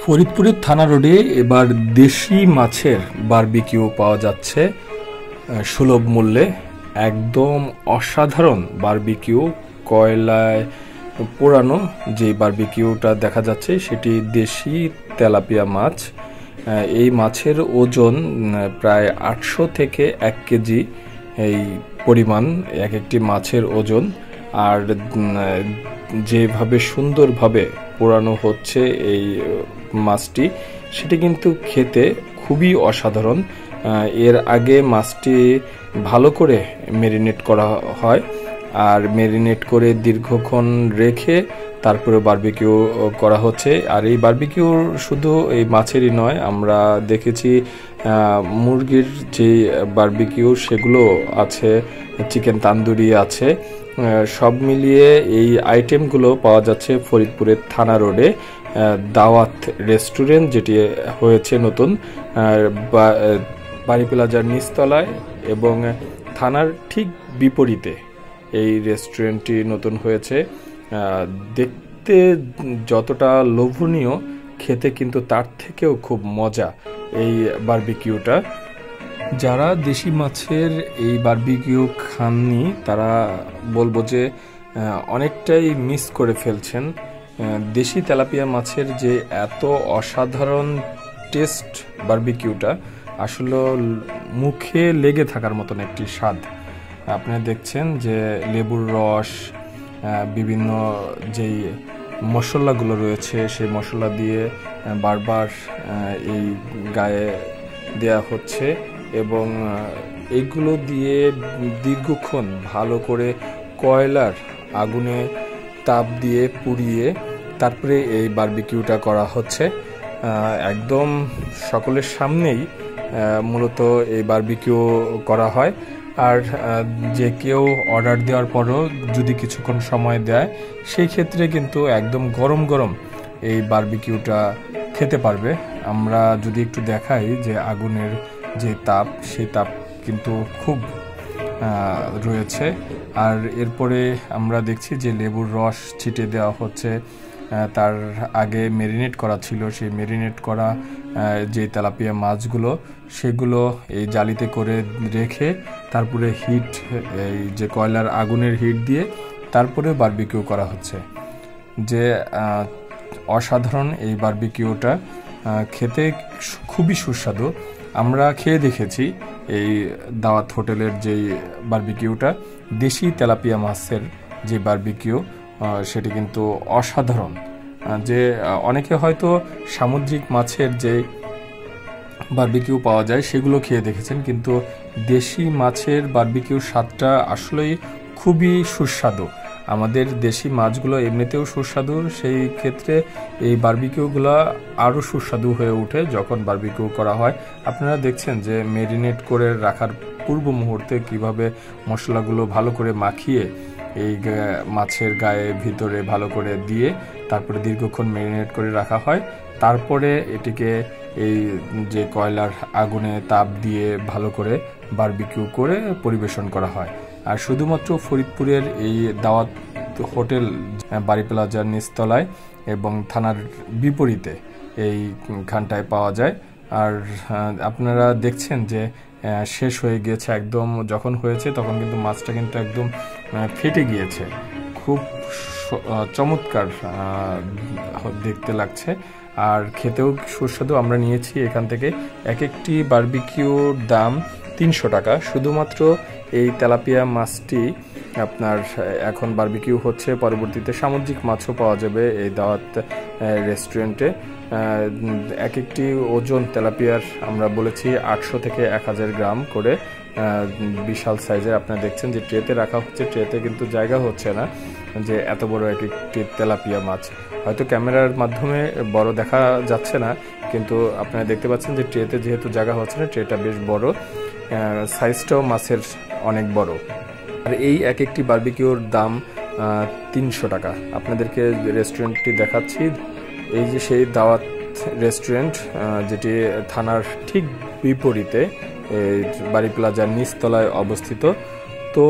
ফরিদপুরের থানা রোডে এবার দেশি মাছের বারবিকিউ পাওয়া যাচ্ছে সুলভ মূল্যে। একদম অসাধারণ বারবিকিউ, কয়লায় পোড়ানো যে বারবিকিউটা দেখা যাচ্ছে সেটি দেশি তেলাপিয়া মাছ। এই মাছের ওজন প্রায় 800 থেকে 1 কেজি এই পরিমাণ এক একটি মাছের ওজন। আর যেভাবে সুন্দরভাবে পোড়ানো হচ্ছে এই মাছটি, সেটি কিন্তু খেতে খুবই অসাধারণ। এর আগে মাছটি ভালো করে ম্যারিনেট করা হয়, আর ম্যারিনেট করে দীর্ঘক্ষণ রেখে তারপরে বারবিকিউ করা হচ্ছে। আর এই বারবিকিউ শুধু এই মাছেরই নয়, আমরা দেখেছি মুরগির যে বারবিকিউ সেগুলো আছে, চিকেন তান্দুরি আছে। সব মিলিয়ে এই আইটেমগুলো পাওয়া যাচ্ছে ফরিদপুরের থানা রোডে দাওয়াত রেস্টুরেন্ট, যেটি হয়েছে নতুন বাড়ি প্লাজার নিচতলায়, এবং থানার ঠিক বিপরীতে এই রেস্টুরেন্টটি নতুন হয়েছে। দেখতে যতটা লোভনীয়, খেতে কিন্তু তার থেকেও খুব মজা এই বারবিকিউটা। যারা দেশি মাছের এই বারবিকিউ খাননি তারা বলবো যে অনেকটাই মিস করে ফেলছেন। দেশি তেলাপিয়া মাছের যে এত অসাধারণ টেস্ট বারবিকিউটা, আসলে মুখে লেগে থাকার মতন একটি স্বাদ। আপনারা দেখছেন যে লেবুর রস, বিভিন্ন যেই মশলাগুলো রয়েছে সেই মশলা দিয়ে বারবার এই গায়ে দেয়া হচ্ছে, এবং এগুলো দিয়ে দীর্ঘক্ষণ ভালো করে কয়লার আগুনে তাপ দিয়ে পুড়িয়ে তারপরে এই বারবিকিউটা করা হচ্ছে। একদম সকলের সামনেই মূলত এই বারবিকিউ করা হয়। আর যে কেউ অর্ডার দেওয়ার পরও যদি কিছুক্ষণ সময় দেয়, সেই ক্ষেত্রে কিন্তু একদম গরম গরম এই বারবিকিউটা খেতে পারবে। আমরা যদি একটু দেখাই যে আগুনের যে তাপ, সেই তাপ কিন্তু খুব রয়েছে। আর এরপরে আমরা দেখছি যে লেবুর রস ছিটে দেওয়া হচ্ছে। তার আগে ম্যারিনেট করা ছিল, সেই ম্যারিনেট করা যে তেলাপিয়া মাছগুলো সেগুলো এই জালিতে করে রেখে তারপরে হিট, এই যে কয়লার আগুনের হিট দিয়ে তারপরে বারবিকিউ করা হচ্ছে। যে অসাধারণ এই বারবিকিউটা খেতে খুবই সুস্বাদু। আমরা খেয়ে দেখেছি এই দাওয়াত হোটেলের যেই বারবিকিউটা, দেশি তেলাপিয়া মাছের যে বারবিকিউ, সেটি কিন্তু অসাধারণ। যে অনেকে হয়তো সামুদ্রিক মাছের যে বারবিকিউ পাওয়া যায় সেগুলো খেয়ে দেখেছেন, কিন্তু দেশি মাছের বারবিকিউ স্বাদটা আসলেই খুবই সুস্বাদু। আমাদের দেশি মাছগুলো এমনিতেও সুস্বাদু, সেই ক্ষেত্রে এই বারবিকিউগুলো আরও সুস্বাদু হয়ে ওঠে যখন বারবিকিউ করা হয়। আপনারা দেখছেন যে ম্যারিনেট করে রাখার পূর্ব মুহূর্তে কিভাবে মশলাগুলো ভালো করে মাখিয়ে এই মাছের গায়ে ভিতরে ভালো করে দিয়ে তারপরে দীর্ঘক্ষণ ম্যারিনেট করে রাখা হয়। তারপরে এটিকে এই যে কয়লার আগুনে তাপ দিয়ে ভালো করে বারবিকিউ করে পরিবেশন করা হয়। আর শুধুমাত্র ফরিদপুরের এই দাওয়াত হোটেল বাড়ি প্লাজার নিচতলায় এবং থানার বিপরীতে এই খানটায় পাওয়া যায়। আর আপনারা দেখছেন যে শেষ হয়ে গিয়েছে, একদম যখন হয়েছে তখন কিন্তু মাছটা কিন্তু একদম ফেটে গিয়েছে। খুব চমৎকার দেখতে লাগছে, আর খেতেও সুস্বাদু। আমরা নিয়েছি এখান থেকে এক একটি বারবিকিউর দাম 300 টাকা। শুধুমাত্র এই তেলাপিয়া মাছটি আপনার এখন বারবিকিউ হচ্ছে, পরবর্তীতে সামুদ্রিক মাছও পাওয়া যাবে এই দাওয়াত রেস্টুরেন্টে। এক একটি ওজন তেলাপিয়ার আমরা বলেছি 800 থেকে 1000 গ্রাম করে, বিশাল সাইজের। আপনারা দেখছেন যে ট্রেতে রাখা হচ্ছে, ট্রেতে কিন্তু জায়গা হচ্ছে না যে এত বড় এক একটি তেলাপিয়া মাছ। হয়তো ক্যামেরার মাধ্যমে বড় দেখা যাচ্ছে না, কিন্তু আপনারা দেখতে পাচ্ছেন যে ট্রেতে যেহেতু জায়গা হচ্ছে না, ট্রেটা বেশ বড়, সাইজটাও মাছের অনেক বড়। আর এই এক একটি বারবিকিউর দাম 300 টাকা। আপনাদেরকে রেস্টুরেন্টটি দেখাচ্ছি, এই যে সেই দাওয়াত রেস্টুরেন্ট, যেটি থানার ঠিক বিপরীতে বাড়ি প্লাজার নিচতলায় অবস্থিত। তো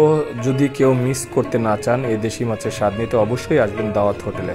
যদি কেউ মিস করতে না চান এই দেশি মাছের স্বাদ নিতে, অবশ্যই আসবেন দাওয়াত হোটেলে।